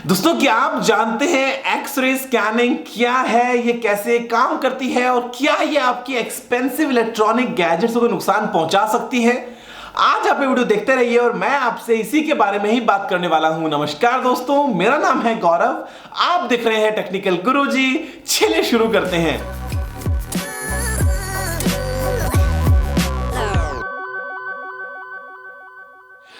दोस्तों, क्या आप जानते हैं एक्सरे स्कैनिंग क्या है, ये कैसे काम करती है और क्या ये आपकी एक्सपेंसिव इलेक्ट्रॉनिक गैजेट्स को नुकसान पहुंचा सकती है? आज आप ये वीडियो देखते रहिए और मैं आपसे इसी के बारे में ही बात करने वाला हूं। नमस्कार दोस्तों, मेरा नाम है गौरव, आप देख रहे हैं टेक्निकल गुरुजी। चलिए शुरू करते हैं।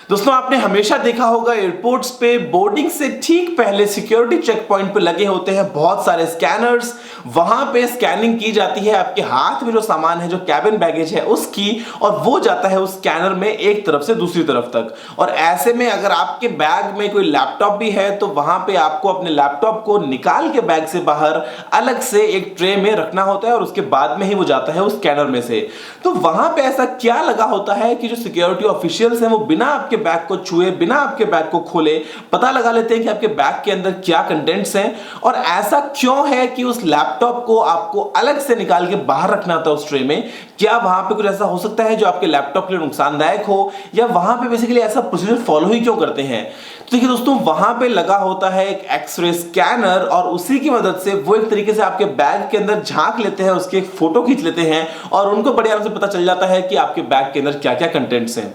दोस्तों, आपने हमेशा देखा होगा एयरपोर्ट्स पे बोर्डिंग से ठीक पहले सिक्योरिटी चेक पॉइंट पे लगे होते हैं बहुत सारे स्कैनर्स। वहां पे स्कैनिंग की जाती है आपके हाथ में जो सामान है, जो कैबिन बैगेज है उसकी, और वो जाता है उस स्कैनर में एक तरफ से दूसरी तरफ तक। और ऐसे में अगर आपके बैग में कोई लैपटॉप भी है तो वहां पे आपको अपने लैपटॉप को निकाल के बैग से बाहर अलग से एक ट्रे में रखना होता है और उसके बाद में ही वो जाता है उस स्कैनर में से। तो वहां पे ऐसा क्या लगा होता है कि जो सिक्योरिटी ऑफिशियल्स हैं वो बिना आपके बैग को छुए, बिना आपके बैग को खोले पता लगा लेते हैं कि आपके बैग के अंदर क्या कंटेंट्स हैं। और ऐसा क्यों है कि उस लैपटॉप को आपको अलग से निकाल के बाहर रखना था उस ट्रे में? क्या वहां पे कुछ ऐसा हो सकता है जो आपके लैपटॉप के लिए नुकसानदायक हो, या वहां पे बेसिकली ऐसा प्रोसीजर फॉलो ही क्यों करते हैं? तो देखिए दोस्तों, वहां पे लगा होता है एक एक्सरे स्कैनर और उसी की मदद से वो एक तरीके से आपके बैग के अंदर झांक लेते हैं, उसकी एक फोटो खींच लेते हैं और उनको बड़े आराम से पता चल जाता है कि आपके बैग के अंदर क्या क्या कंटेंट्स हैं।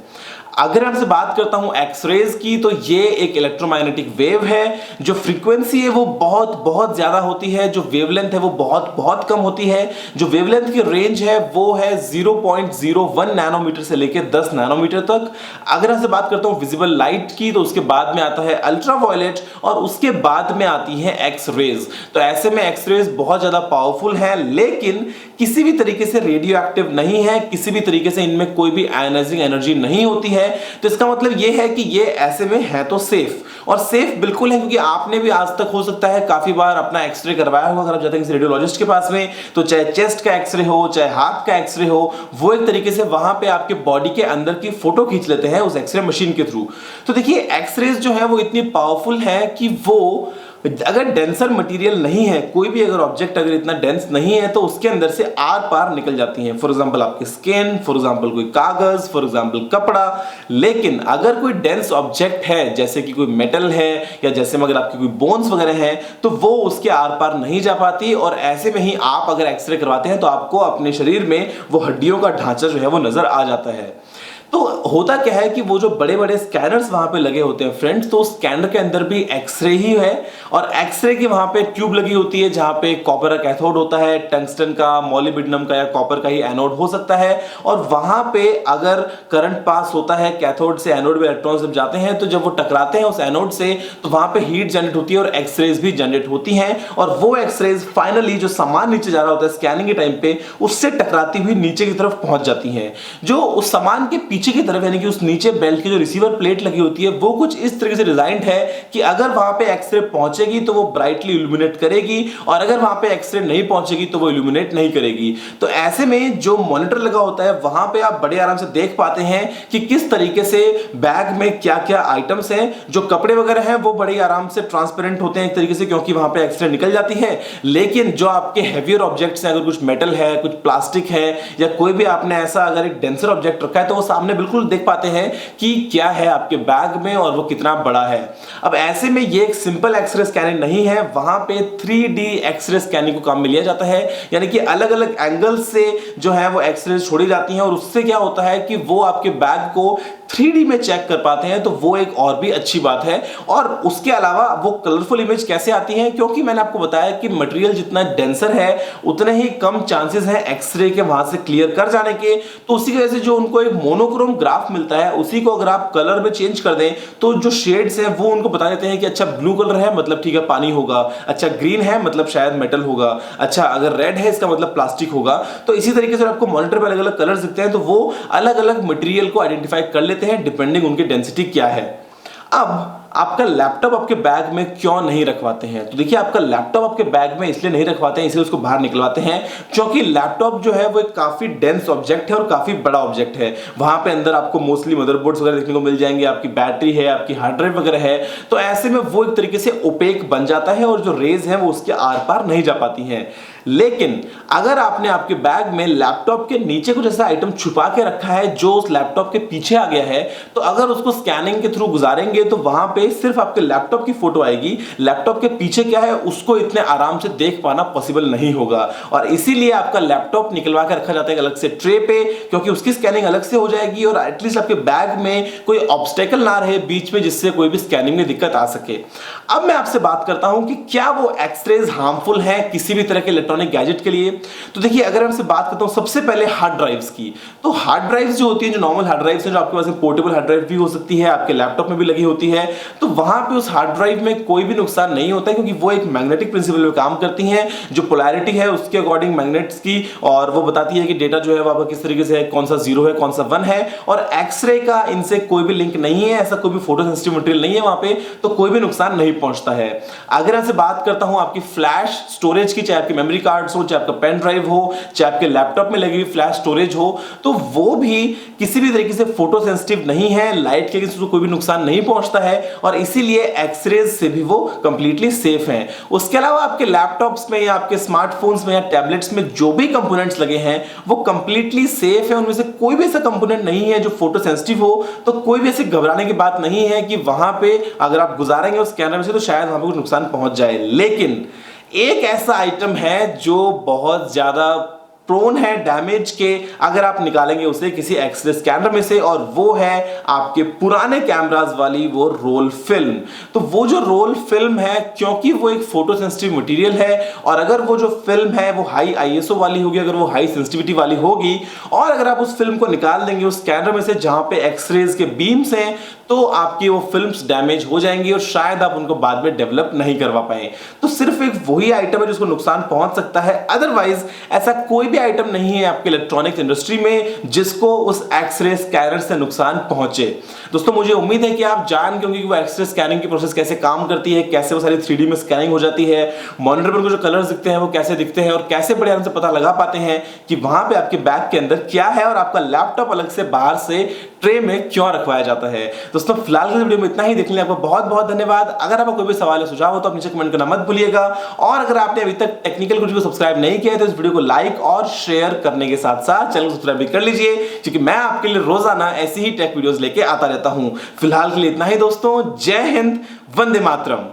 अगर आपसे बात करता हूं एक्सरेज की, तो ये एक इलेक्ट्रोमैग्नेटिक वेव है। जो फ्रीक्वेंसी है वो बहुत बहुत ज्यादा होती है, जो वेवलेंथ है वो बहुत बहुत कम होती है। जो वेवलेंथ की रेंज है वो है 0.01 नैनोमीटर से लेकर 10 नैनोमीटर तक। अगर आपसे बात करता हूं विजिबल लाइट की, तो उसके बाद में आता है अल्ट्रावायलेट और उसके बाद में आती है एक्सरेज। तो ऐसे में एक्सरेज बहुत ज्यादा पावरफुल है, लेकिन किसी भी तरीके से रेडियो एक्टिव नहीं है, किसी भी तरीके से इनमें कोई भी आयनाइजिंग एनर्जी नहीं होती है। तो इसका मतलब यह है कि ये ऐसे में है तो सेफ, और सेफ बिल्कुल है क्योंकि आपने भी आज तक हो सकता है काफी बार अपना एक्सरे करवाया होगा। अगर आप जाते हैं किसी रेडियोलॉजिस्ट के पास में, तो चाहे चेस्ट का एक्सरे हो, चाहे हाथ का एक्सरे हो, वो एक तरीके से वहां पे आपके बॉडी के अंदर की फोटो खींच लेते हैं उस एक्सरे मशीन के थ्रू। तो देखिए, एक्सरेज जो है वो इतनी पावरफुल है कि वो अगर डेंसर मटेरियल नहीं है, कोई भी अगर ऑब्जेक्ट अगर इतना डेंस नहीं है, तो उसके अंदर से आर पार निकल जाती हैं। फॉर एग्जांपल आपकी स्किन, फॉर एग्जांपल कोई कागज, फॉर एग्जांपल कपड़ा। लेकिन अगर कोई डेंस ऑब्जेक्ट है, जैसे कि कोई मेटल है या जैसे में अगर आपकी कोई बोन्स वगैरह हैं, तो वो उसके आर पार नहीं जा पाती। और ऐसे में ही आप अगर एक्सरे करवाते हैं तो आपको अपने शरीर में वो हड्डियों का ढांचा जो है वो नजर आ जाता है। तो होता क्या है कि वो जो बड़े बड़े स्कैनर्स वहां पे लगे होते हैं फ्रेंड्स, तो स्कैनर के अंदर भी एक्सरे ही है, और एक्सरे की वहां पे ट्यूब लगी होती है जहां पे कॉपर का कैथोड होता है, टंगस्टन का, मॉलिब्डेनम का या कॉपर का ही एनोड हो सकता है। और वहां पे अगर करंट पास होता है कैथोड से एनोड में, इलेक्ट्रॉन्स जब जाते हैं तो जब वो टकराते हैं उस एनोड से, तो वहां पे हीट जनरेट होती है और एक्सरेज भी जनरेट होती हैं। और वो एक्सरेज फाइनली जो सामान नीचे जा रहा होता है स्कैनिंग के टाइम पे, उससे टकराती हुई नीचे की तरफ पहुंच जाती हैं। जो उस सामान के पीछे की तरफ, यानी कि उस नीचे बेल्ट की जो रिसीवर प्लेट लगी होती है, वो कुछ इस तरीके से डिजाइंड है कि अगर वहां पे एक्सरे पहुंचेगी तो वो ब्राइटली इल्यूमिनेट करेगी, और अगर वहां पे एक्सरे नहीं पहुंचेगी तो वो इल्यूमिनेट नहीं करेगी। तो ऐसे में जो मॉनिटर लगा होता है वहां पे आप बड़े आराम से देख पाते हैं कि किस तरीके से बैग में क्या क्या आइटम्स हैं। जो कपड़े वगैरह हैं वो बड़े आराम से ट्रांसपेरेंट होते हैं एक तरीके से, क्योंकि वहां पे एक्सरे निकल जाती है। लेकिन जो आपके हेवियर ऑब्जेक्ट्स हैं, अगर कुछ मेटल है, कुछ प्लास्टिक है, या कोई भी आपने ऐसा अगर एक डेंसर ऑब्जेक्ट रखा है, तो वो सामने बिल्कुल देख पाते हैं कि क्या है आपके बैग में और वो कितना बड़ा है। अब ऐसे में ये एक सिंपल एक्सरे स्कैनिंग नहीं है, वहां पे 3D एक्सरे स्कैनिंग को काम में लिया जाता है, यानी कि अलग अलग एंगल से जो है वो एक्सरे छोड़ी जाती हैं, और उससे क्या होता है कि वो आपके बैग को 3D में चेक कर पाते हैं। तो वो एक और भी अच्छी बात है। और उसके अलावा वो कलरफुल इमेज कैसे आती है, क्योंकि मैंने आपको बताया कि मटेरियल जितना डेंसर है उतने ही कम चांसेस हैं एक्सरे के वहां से क्लियर कर जाने के। तो उसी की वजह से जो उनको एक मोनोक्रोम ग्राफ मिलता है, उसी को अगर आप कलर में चेंज कर दें तो जो शेड्स हैं वो उनको बता देते हैं कि अच्छा ब्लू कलर है मतलब ठीक है पानी होगा, अच्छा ग्रीन है मतलब शायद मेटल होगा, अच्छा अगर रेड है इसका मतलब प्लास्टिक होगा। तो इसी तरीके से आपको मॉनिटर पर अलग अलग कलर्स दिखते हैं, तो वो अलग अलग मटेरियल को आइडेंटिफाई कर लेते हैं डिपेंडिंग उनकी डेंसिटी क्या है। अब आपका लैपटॉप आपके बैग में क्यों नहीं रखवाते हैं? तो देखिए, आपका लैपटॉप आपके बैग में इसलिए नहीं रखवाते हैं, इसलिए उसको बाहर निकलवाते हैं क्योंकि लैपटॉप जो है वो एक काफी डेंस ऑब्जेक्ट है और काफी बड़ा ऑब्जेक्ट है। वहां पे अंदर आपको मोस्टली मदरबोर्ड्स वगैरह देखने को मिल जाएंगे, आपकी बैटरी है, आपकी हार्ड ड्राइव वगैरह है। तो ऐसे में वो एक तरीके से ओपेक बन जाता है और जो रेज है वो उसके आर पार नहीं जा पाती हैं। लेकिन अगर आपने आपके बैग में लैपटॉप के नीचे कुछ ऐसा आइटम छुपा के रखा है जो उस लैपटॉप के पीछे आ गया है, तो अगर उसको स्कैनिंग के थ्रू गुजारेंगे तो वहां पे पे सिर्फ आपके लैपटॉप की फोटो आएगी, लैपटॉप के पीछे क्या है उसको इतने आराम से देख पाना पॉसिबल नहीं होगा। और इसीलिए आपका लैपटॉप निकलवा के रखा जाता है अलग से ट्रे पे, क्योंकि उसकी स्कैनिंग अलग से हो जाएगी और एटलीस्ट आपके बैग में कोई ऑब्स्टेकल ना रहे बीच में जिससे कोई भी स्कैनिंग में दिक्कत आ सके। अब मैं आपसे बात करता हूं कि क्या वो एक्सरेज हार्मफुल है किसी भी तरह के इलेक्ट्रॉनिक गैजेट के लिए। तो देखिए, अगर मैं आपसे बात करता हूं सबसे पहले हार्ड ड्राइव्स की, तो हार्ड ड्राइव्स जो होती है, जो नॉर्मल हार्ड ड्राइव्स है, जो आपके पास पोर्टेबल हार्ड ड्राइव भी हो सकती है, आपके लैपटॉप में भी लगी होती है, तो वहां पे उस हार्ड ड्राइव में कोई भी नुकसान नहीं होता है, क्योंकि वो एक मैग्नेटिक प्रिंसिपल पे काम करती हैं, जो पोलैरिटी है उसके अकॉर्डिंग मैग्नेट्स की, और वो बताती है कि डेटा जो है वो आपका किस तरीके से है, कौन सा 0 है कौन सा 1 है। और एक्सरे का इनसे कोई भी लिंक नहीं है, ऐसा कोई भी फोटो सेंसिटिव मटेरियल नहीं है वहां पे, तो कोई भी नुकसान नहीं पहुंचता है। अगर आपसे बात करता हूं आपकी फ्लैश स्टोरेज की, चाहे आपके मेमोरी कार्ड्स हो, चाहे आपका पेन ड्राइव हो, चाहे आपके लैपटॉप में लगी हुई फ्लैश स्टोरेज हो, तो वो भी किसी भी तरीके से फोटो सेंसिटिव नहीं है, लाइट के अगेंस्ट कोई भी नुकसान नहीं पहुंचता है, और इसीलिए एक्सरेज से भी वो कंप्लीटली सेफ हैं। उसके अलावा आपके लैपटॉप्स में या आपके स्मार्टफोन्स में या टैबलेट्स में जो भी कंपोनेंट्स लगे हैं वो कंप्लीटली सेफ है, उनमें से कोई भी ऐसा कंपोनेंट नहीं है जो फोटो सेंसिटिव हो। तो कोई भी ऐसी घबराने की बात नहीं है कि वहां पे अगर आप गुजारेंगे उस स्कैनर में से तो शायद वहां पे कुछ नुकसान पहुंच जाए। लेकिन एक ऐसा आइटम है जो बहुत ज्यादा प्रोन है डैमेज के अगर आप निकालेंगे उसे किसी एक्सरे स्कैनर में से, और वो है आपके पुराने कैमरास वाली वो रोल फिल्म। तो वो जो रोल फिल्म है, क्योंकि वो एक फोटो सेंसिटिव मटेरियल है, और अगर वो जो फिल्म है वो हाई आईएसओ वाली होगी, अगर वो हाई सेंसिटिविटी वाली होगी, और अगर आप उस फिल्म को निकाल देंगे उस स्कैनर में से जहां पे एक्सरेज के बीम्स हैं, तो आपकी वो फिल्म्स डैमेज हो जाएंगी और शायद आप उनको बाद में डेवलप नहीं करवा पाए। तो सिर्फ एक वही आइटम है जिसको नुकसान पहुंच सकता है, अदरवाइज ऐसा कोई भी आइटम नहीं है आपके इलेक्ट्रॉनिक्स इंडस्ट्री में जिसको उस एक्सरे स्कैनर से नुकसान पहुंचे। दोस्तों, मुझे उम्मीद है कि आप जान गए होंगे कि वो एक्सरे स्कैनिंग की प्रोसेस कैसे काम करती है, कैसे वो सारी 3D में स्कैनिंग हो जाती है, मॉनिटर पर जो कलर्स दिखते हैं वो कैसे दिखते हैं, और कैसे बड़े आराम से पता लगा पाते हैं कि वहां पे आपके बैग के अंदर क्या है और आपका लैपटॉप अलग से बाहर से ट्रे में क्यों रखवाया जाता है। दोस्तों, फिलहाल के वीडियो में इतना ही। देखने आपको बहुत बहुत धन्यवाद। अगर आपको कोई भी सवाल या सुझाव हो तो आप नीचे कमेंट करना मत भूलिएगा, और अगर आपने अभी तक टेक्निकल कुछ को सब्सक्राइब नहीं किया है तो इस वीडियो को लाइक और शेयर करने के साथ साथ चैनल को सब्सक्राइब भी कर लीजिए, क्योंकि मैं आपके लिए रोजाना ऐसी ही टेक वीडियोस लेके आता रहता हूं। फिलहाल के लिए इतना ही दोस्तों। जय हिंद, वंदे मातरम।